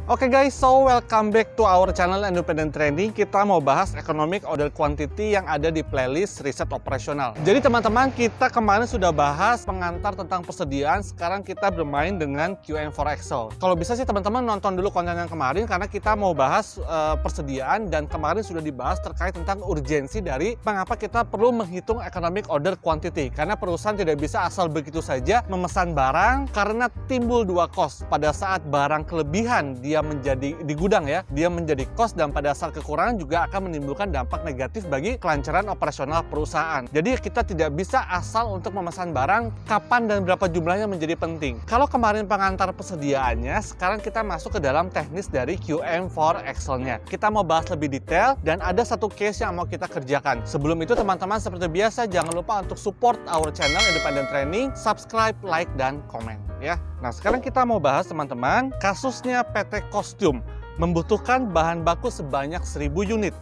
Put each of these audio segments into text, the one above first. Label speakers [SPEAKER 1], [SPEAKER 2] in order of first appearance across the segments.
[SPEAKER 1] Oke guys, so welcome back to our channel Independent Trading. Kita mau bahas economic order quantity yang ada di playlist riset operasional. Jadi teman-teman, kita kemarin sudah bahas pengantar tentang persediaan. Sekarang kita bermain dengan QM4 Excel. Kalau bisa sih teman-teman nonton dulu konten yang kemarin, karena kita mau bahas persediaan, dan kemarin sudah dibahas terkait tentang urgensi dari mengapa kita perlu menghitung economic order quantity. Karena perusahaan tidak bisa asal begitu saja memesan barang, karena timbul dua cost. Pada saat barang kelebihan dia menjadi di gudang ya, dia menjadi cost, dan pada saat kekurangan juga akan menimbulkan dampak negatif bagi kelancaran operasional perusahaan. Jadi kita tidak bisa asal untuk memesan barang, kapan dan berapa jumlahnya menjadi penting. Kalau kemarin pengantar persediaannya, sekarang kita masuk ke dalam teknis dari QM4 Excel-nya. Kita mau bahas lebih detail dan ada satu case yang mau kita kerjakan. Sebelum itu teman-teman, seperti biasa jangan lupa untuk support our channel Independent Trading, subscribe, like, dan komen ya. Nah, sekarang kita mau bahas teman-teman, kasusnya PT Kostum membutuhkan bahan baku sebanyak 1000 unit,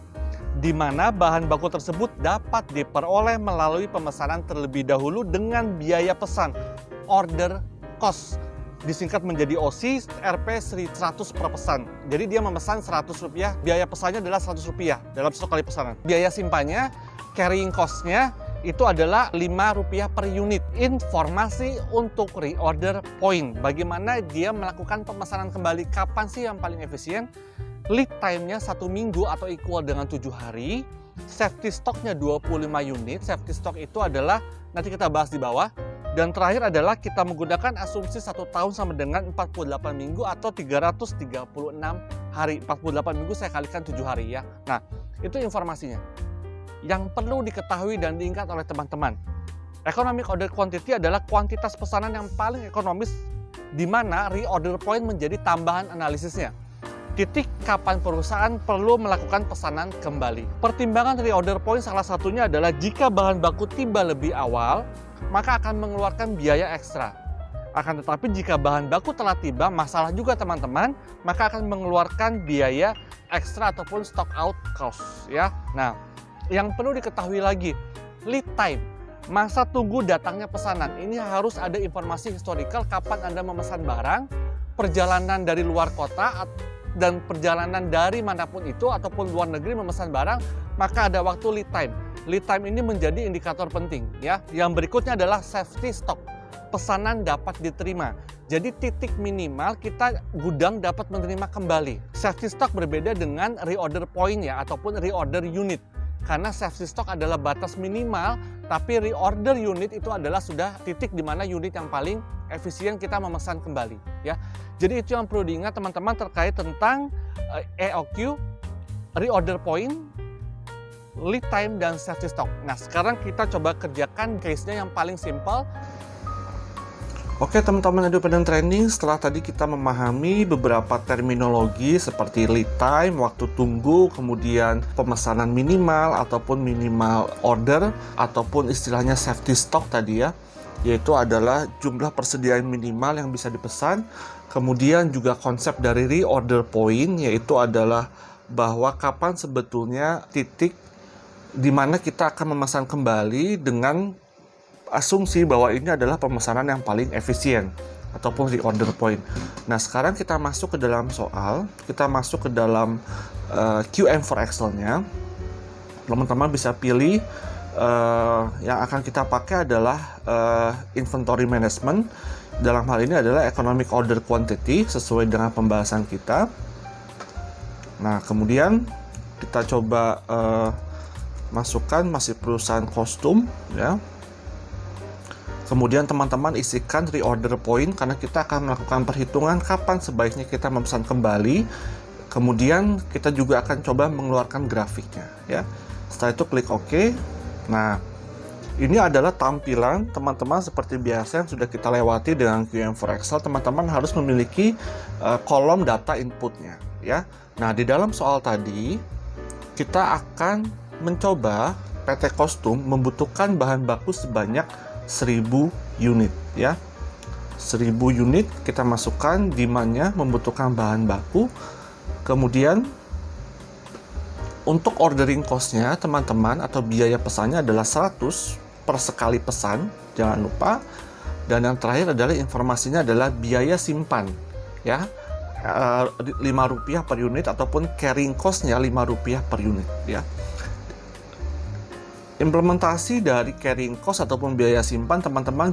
[SPEAKER 1] di mana bahan baku tersebut dapat diperoleh melalui pemesanan terlebih dahulu dengan biaya pesan, order cost, disingkat menjadi OC, Rp 100 per pesan. Jadi dia memesan Rp100, biaya pesannya adalah Rp100 dalam satu kali pesanan. Biaya simpannya, carrying cost-nya, itu adalah Rp5 per unit. Informasi untuk reorder point, bagaimana dia melakukan pemesanan kembali, kapan sih yang paling efisien, lead time-nya 1 minggu atau equal dengan 7 hari, safety stock-nya 25 unit, safety stock itu adalah, nanti kita bahas di bawah, dan terakhir adalah kita menggunakan asumsi 1 tahun sama dengan 48 minggu atau 336 hari, 48 minggu saya kalikan 7 hari ya. Nah, itu informasinya. Yang perlu diketahui dan diingat oleh teman-teman, economic order quantity adalah kuantitas pesanan yang paling ekonomis, di mana reorder point menjadi tambahan analisisnya. Titik kapan perusahaan perlu melakukan pesanan kembali. Pertimbangan reorder point salah satunya adalah jika bahan baku tiba lebih awal, maka akan mengeluarkan biaya ekstra. Akan tetapi jika bahan baku telah tiba, masalah juga teman-teman, maka akan mengeluarkan biaya ekstra ataupun stock out cost ya. Nah, yang perlu diketahui lagi, lead time, masa tunggu datangnya pesanan. Ini harus ada informasi historical kapan Anda memesan barang, perjalanan dari luar kota, dan perjalanan dari manapun itu ataupun luar negeri memesan barang, maka ada waktu lead time. Lead time ini menjadi indikator penting ya. Yang berikutnya adalah safety stock. Pesanan dapat diterima. Jadi titik minimal kita gudang dapat menerima kembali. Safety stock berbeda dengan reorder point ya, ataupun reorder unit. Karena safety stock adalah batas minimal, tapi reorder unit itu adalah sudah titik di mana unit yang paling efisien kita memesan kembali ya. Jadi itu yang perlu diingat teman-teman terkait tentang EOQ, reorder point, lead time, dan safety stock. Nah, sekarang kita coba kerjakan case-nya yang paling simple. Oke teman-teman Independent Trading, setelah tadi kita memahami beberapa terminologi seperti lead time, waktu tunggu, kemudian pemesanan minimal ataupun minimal order, ataupun istilahnya safety stock tadi ya, yaitu adalah jumlah persediaan minimal yang bisa dipesan. Kemudian juga konsep dari reorder point, yaitu adalah bahwa kapan sebetulnya titik di mana kita akan memesan kembali dengan asumsi bahwa ini adalah pemesanan yang paling efisien ataupun reorder point. Nah, sekarang kita masuk ke dalam soal, kita masuk ke dalam QM4 Excel-nya. Teman-teman bisa pilih yang akan kita pakai adalah inventory management. Dalam hal ini adalah economic order quantity sesuai dengan pembahasan kita. Nah, kemudian kita coba masukkan masih perusahaan kostum ya. Kemudian teman-teman isikan reorder point karena kita akan melakukan perhitungan kapan sebaiknya kita memesan kembali. Kemudian kita juga akan coba mengeluarkan grafiknya ya. Setelah itu klik OK. Nah, ini adalah tampilan teman-teman seperti biasa yang sudah kita lewati dengan QM4 Excel. Teman-teman harus memiliki kolom data inputnya ya. Nah, di dalam soal tadi kita akan mencoba PT Kostum membutuhkan bahan baku sebanyak 1000 unit ya. 1000 unit kita masukkan demand-nya membutuhkan bahan baku. Kemudian untuk ordering cost-nya teman-teman atau biaya pesannya adalah 100 per sekali pesan, jangan lupa. Dan yang terakhir adalah informasinya adalah biaya simpan ya. Rp5 per unit ataupun carrying cost-nya Rp5 per unit ya. Implementasi dari carrying cost ataupun biaya simpan teman-teman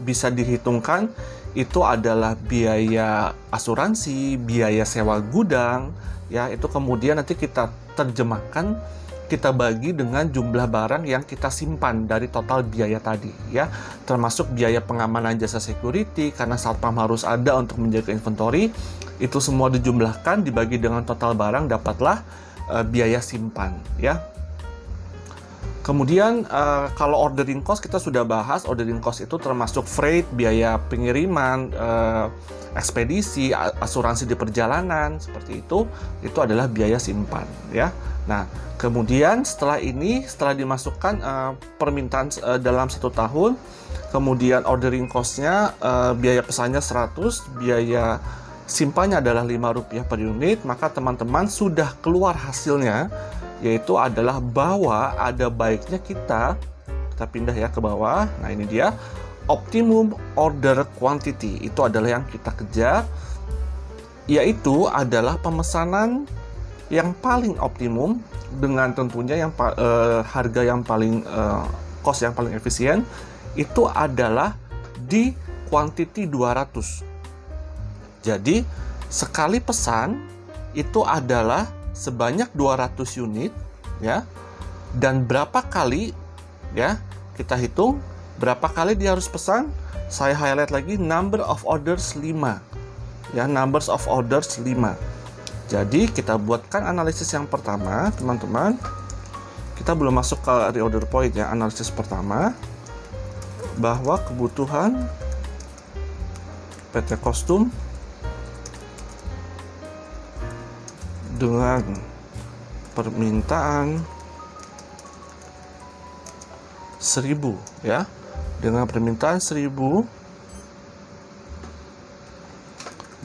[SPEAKER 1] bisa dihitungkan itu adalah biaya asuransi, biaya sewa gudang ya, itu kemudian nanti kita terjemahkan, kita bagi dengan jumlah barang yang kita simpan dari total biaya tadi ya, termasuk biaya pengamanan jasa security karena satpam harus ada untuk menjaga inventory, itu semua dijumlahkan dibagi dengan total barang, dapatlah biaya simpan ya. Kemudian kalau ordering cost kita sudah bahas, ordering cost itu termasuk freight, biaya pengiriman, ekspedisi, asuransi di perjalanan, seperti itu adalah biaya simpan ya. Nah, kemudian setelah dimasukkan permintaan dalam 1 tahun, kemudian ordering cost-nya, biaya pesannya 100, biaya simpannya adalah Rp5 per unit, maka teman-teman sudah keluar hasilnya, yaitu adalah bahwa ada baiknya kita pindah ya ke bawah. Nah, ini dia optimum order quantity, itu adalah yang kita kejar, yaitu adalah pemesanan yang paling optimum dengan tentunya yang harga yang paling cost yang paling efisien, itu adalah di quantity 200. Jadi sekali pesan itu adalah sebanyak 200 unit ya, dan berapa kali ya, kita hitung berapa kali dia harus pesan. Saya highlight lagi number of orders 5 ya, numbers of orders 5. Jadi kita buatkan analisis yang pertama teman-teman, kita belum masuk ke reorder point ya. Analisis pertama bahwa kebutuhan PT Kostum dengan permintaan 1000 ya, dengan permintaan 1000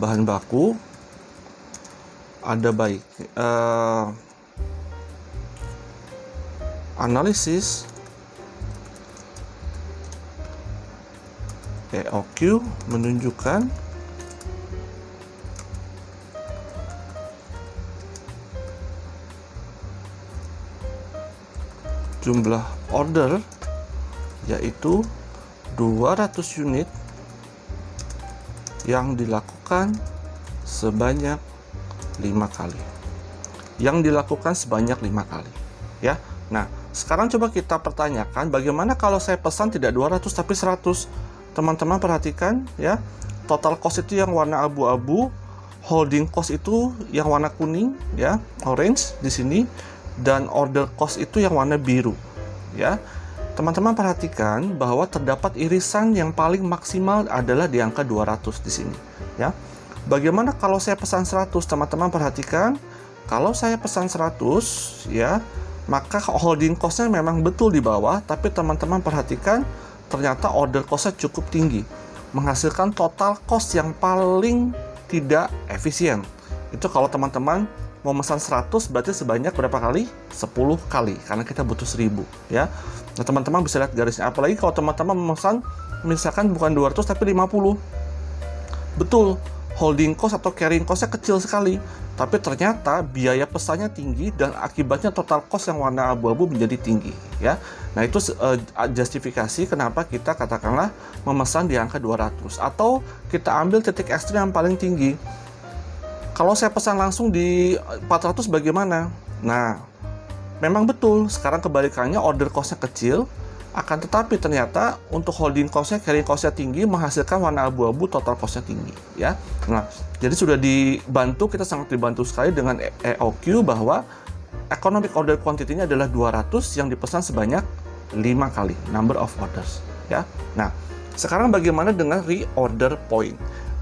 [SPEAKER 1] bahan baku, ada baik analisis EOQ menunjukkan jumlah order yaitu 200 unit yang dilakukan sebanyak 5 kali. Yang dilakukan sebanyak 5 kali ya. Nah, sekarang coba kita pertanyakan bagaimana kalau saya pesan tidak 200 tapi 100. Teman-teman perhatikan ya, total cost itu yang warna abu-abu, holding cost itu yang warna kuning ya, orange di sini, dan order cost itu yang warna biru ya. Teman-teman perhatikan bahwa terdapat irisan yang paling maksimal adalah di angka 200 di sini ya. Bagaimana kalau saya pesan 100? Teman-teman perhatikan, kalau saya pesan 100 ya, maka holding cost-nya memang betul di bawah, tapi teman-teman perhatikan ternyata order cost-nya cukup tinggi, menghasilkan total cost yang paling tidak efisien. Itu kalau teman-teman mau memesan 100 berarti sebanyak berapa kali? 10 kali, karena kita butuh 1000 ya. Nah, teman-teman bisa lihat garisnya, apalagi kalau teman-teman memesan misalkan bukan 200 tapi 50. Betul, holding cost atau carrying cost-nya kecil sekali, tapi ternyata biaya pesannya tinggi dan akibatnya total cost yang warna abu-abu menjadi tinggi ya. Nah, itu justifikasi kenapa kita katakanlah memesan di angka 200, atau kita ambil titik ekstrim yang paling tinggi. Kalau saya pesan langsung di 400 bagaimana? Nah, memang betul, sekarang kebalikannya, order cost-nya kecil, akan tetapi ternyata untuk holding cost-nya, carrying cost-nya tinggi, menghasilkan warna abu-abu, total cost-nya tinggi ya. Nah, jadi sudah dibantu, kita sangat dibantu sekali dengan EOQ bahwa economic order quantity-nya adalah 200 yang dipesan sebanyak 5 kali, number of orders ya. Nah, sekarang bagaimana dengan reorder point?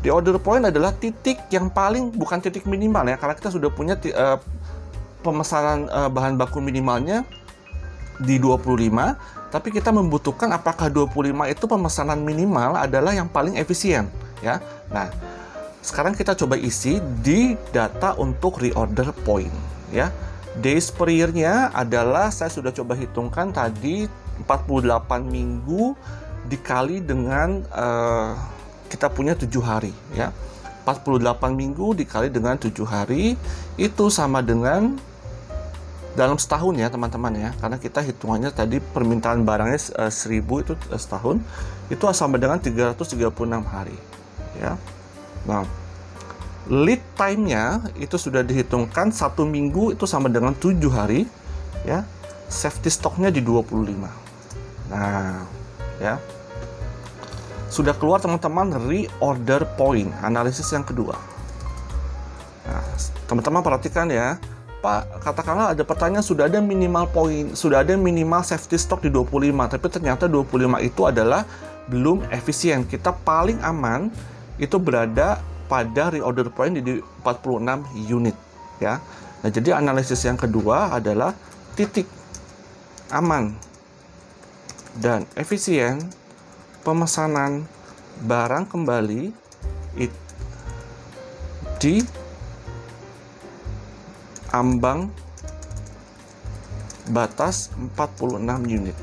[SPEAKER 1] Reorder point adalah titik yang paling, bukan titik minimal ya, karena kita sudah punya pemesanan bahan baku minimalnya di 25, tapi kita membutuhkan apakah 25 itu pemesanan minimal adalah yang paling efisien ya. Nah, sekarang kita coba isi di data untuk reorder point ya. Days per year-nya adalah, saya sudah coba hitungkan tadi, 48 minggu dikali dengan kita punya 7 hari ya. 48 minggu dikali dengan 7 hari, itu sama dengan dalam setahun ya teman-teman ya, karena kita hitungannya tadi permintaan barangnya 1000 itu setahun, itu sama dengan 336 hari ya. Nah, lead time-nya itu sudah dihitungkan 1 minggu itu sama dengan 7 hari ya. Safety stock-nya di 25. Nah ya, sudah keluar teman-teman reorder point, analisis yang kedua. Nah, teman-teman perhatikan ya, Pak, katakanlah ada pertanyaan sudah ada minimal poin, sudah ada minimal safety stock di 25, tapi ternyata 25 itu adalah belum efisien. Kita paling aman itu berada pada reorder point di 46 unit ya. Nah, jadi analisis yang kedua adalah titik aman dan efisien pemesanan barang kembali di ambang batas 46 unit.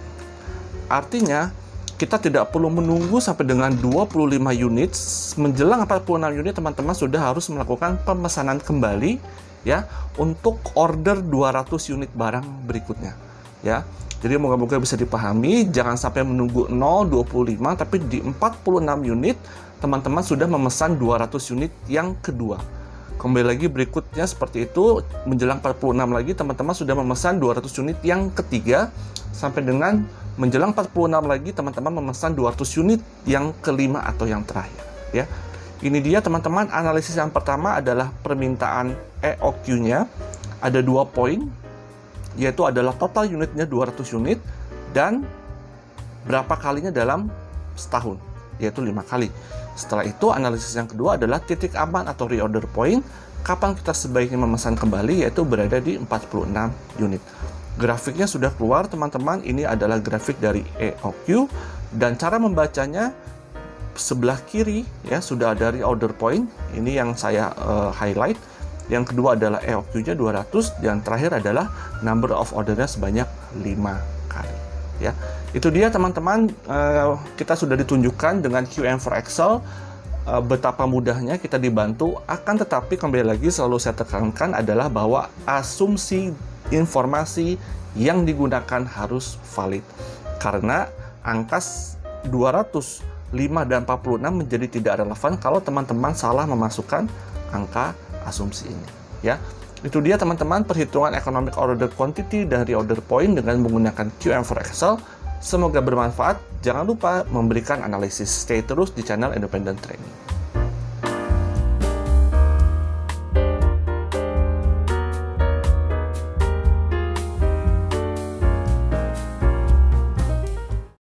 [SPEAKER 1] Artinya kita tidak perlu menunggu sampai dengan 25 unit. Menjelang 46 unit teman-teman sudah harus melakukan pemesanan kembali ya untuk order 200 unit barang berikutnya ya. Jadi moga-moga bisa dipahami, jangan sampai menunggu 0,25 tapi di 46 unit teman-teman sudah memesan 200 unit yang kedua. Kembali lagi berikutnya seperti itu, menjelang 46 lagi teman-teman sudah memesan 200 unit yang ketiga, sampai dengan menjelang 46 lagi teman-teman memesan 200 unit yang kelima atau yang terakhir ya. Ini dia teman-teman, analisis yang pertama adalah permintaan EOQ-nya, ada 2 poin, yaitu adalah total unitnya 200 unit dan berapa kalinya dalam setahun, yaitu 5 kali. Setelah itu analisis yang kedua adalah titik aman atau reorder point, kapan kita sebaiknya memesan kembali, yaitu berada di 46 unit. Grafiknya sudah keluar teman-teman, ini adalah grafik dari EOQ dan cara membacanya sebelah kiri ya sudah ada reorder point, ini yang saya highlight. Yang kedua adalah EOQ-nya 200 dan terakhir adalah number of order-nya sebanyak 5 kali ya. Itu dia teman-teman, kita sudah ditunjukkan dengan QM4 Excel betapa mudahnya kita dibantu. Akan tetapi kembali lagi selalu saya tekankan adalah bahwa asumsi informasi yang digunakan harus valid, karena angka 200, 5 dan 46 menjadi tidak relevan kalau teman-teman salah memasukkan angka asumsi ini ya. Itu dia teman-teman perhitungan economic order quantity dan reorder point dengan menggunakan QM4 Excel. Semoga bermanfaat. Jangan lupa memberikan analisis. Stay terus di channel Independent Trading.